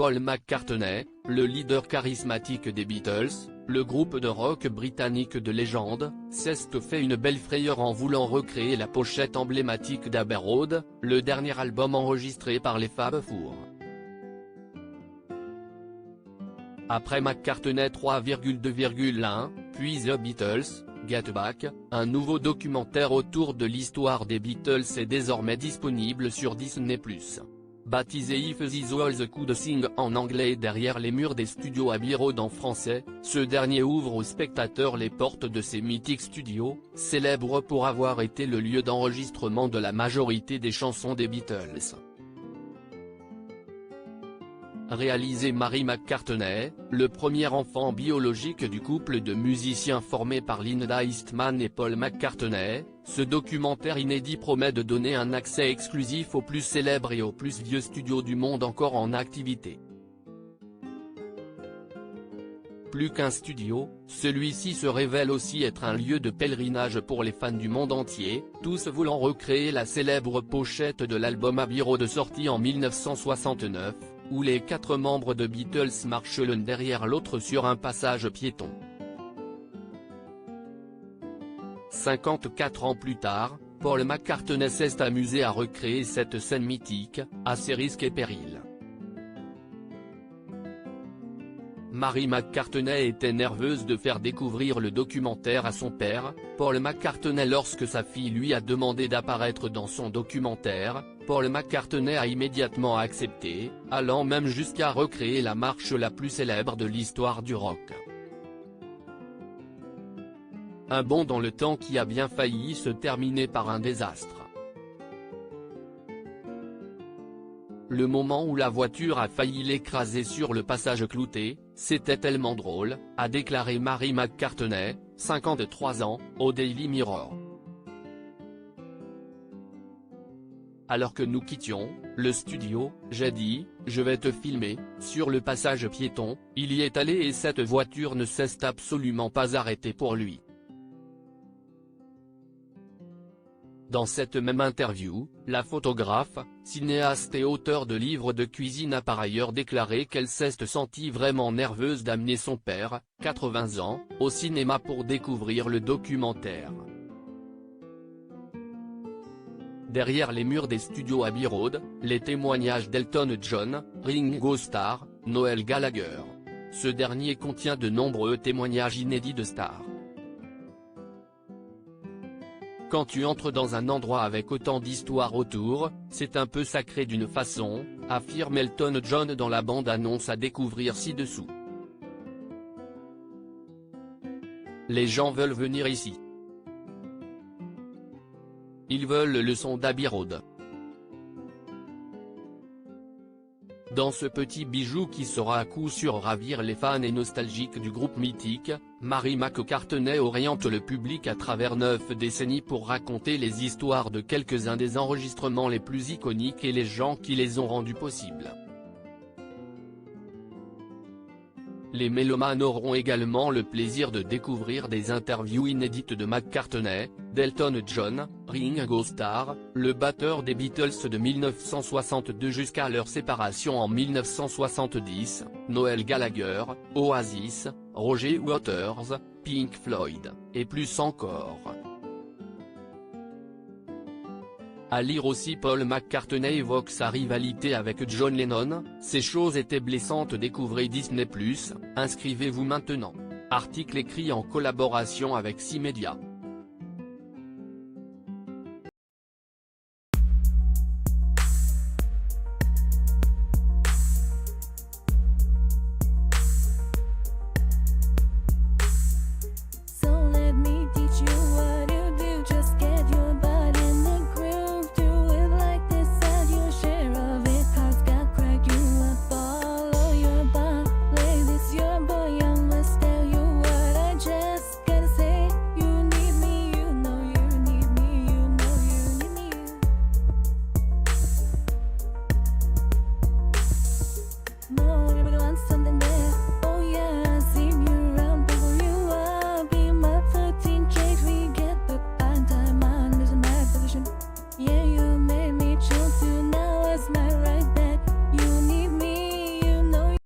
Paul McCartney, le leader charismatique des Beatles, le groupe de rock britannique de légende, s'est fait une belle frayeur en voulant recréer la pochette emblématique d'Abbey Road, le dernier album enregistré par les Fab Four. Après McCartney 3,2,1, puis The Beatles, Get Back, un nouveau documentaire autour de l'histoire des Beatles est désormais disponible sur Disney+. Baptisé If These Walls Could Sing en anglais et Derrière les murs des studios Abbey Road en français, ce dernier ouvre aux spectateurs les portes de ces mythiques studios, célèbres pour avoir été le lieu d'enregistrement de la majorité des chansons des Beatles. Réalisé Mary McCartney, le premier enfant biologique du couple de musiciens formé par Linda Eastman et Paul McCartney, ce documentaire inédit promet de donner un accès exclusif aux plus célèbres et aux plus vieux studios du monde encore en activité. Plus qu'un studio, celui-ci se révèle aussi être un lieu de pèlerinage pour les fans du monde entier, tous voulant recréer la célèbre pochette de l'album Abbey Road sorti en 1969. Où les 4 membres de Beatles marchent l'un derrière l'autre sur un passage piéton. 54 ans plus tard, Paul McCartney s'est amusé à recréer cette scène mythique, à ses risques et périls. Mary McCartney était nerveuse de faire découvrir le documentaire à son père, Paul McCartney lorsque sa fille lui a demandé d'apparaître dans son documentaire. Paul McCartney a immédiatement accepté, allant même jusqu'à recréer la marche la plus célèbre de l'histoire du rock. Un bond dans le temps qui a bien failli se terminer par un désastre. Le moment où la voiture a failli l'écraser sur le passage clouté, c'était tellement drôle, a déclaré Mary McCartney, 53 ans, au Daily Mirror. Alors que nous quittions le studio, j'ai dit, je vais te filmer, sur le passage piéton, il y est allé et cette voiture ne s'est absolument pas arrêtée pour lui. Dans cette même interview, la photographe, cinéaste et auteure de livres de cuisine a par ailleurs déclaré qu'elle s'est sentie vraiment nerveuse d'amener son père, 80 ans, au cinéma pour découvrir le documentaire. Derrière les murs des studios Abbey Road, les témoignages d'Elton John, Ringo Starr, Noel Gallagher. Ce dernier contient de nombreux témoignages inédits de stars. Quand tu entres dans un endroit avec autant d'histoires autour, c'est un peu sacré d'une façon, affirme Elton John dans la bande-annonce à découvrir ci-dessous. Les gens veulent venir ici. Ils veulent le son d'Abbey Road. Dans ce petit bijou qui saura à coup sûr ravir les fans et nostalgiques du groupe mythique, Mary McCartney oriente le public à travers 9 décennies pour raconter les histoires de quelques-uns des enregistrements les plus iconiques et les gens qui les ont rendus possibles. Les mélomanes auront également le plaisir de découvrir des interviews inédites de McCartney, d'Elton John, Ringo Starr, le batteur des Beatles de 1962 jusqu'à leur séparation en 1970, Noel Gallagher, Oasis, Roger Waters, Pink Floyd, et plus encore. À lire aussi Paul McCartney évoque sa rivalité avec John Lennon, ces choses étaient blessantes. Découvrez Disney+, inscrivez-vous maintenant. Article écrit en collaboration avec 6 médias.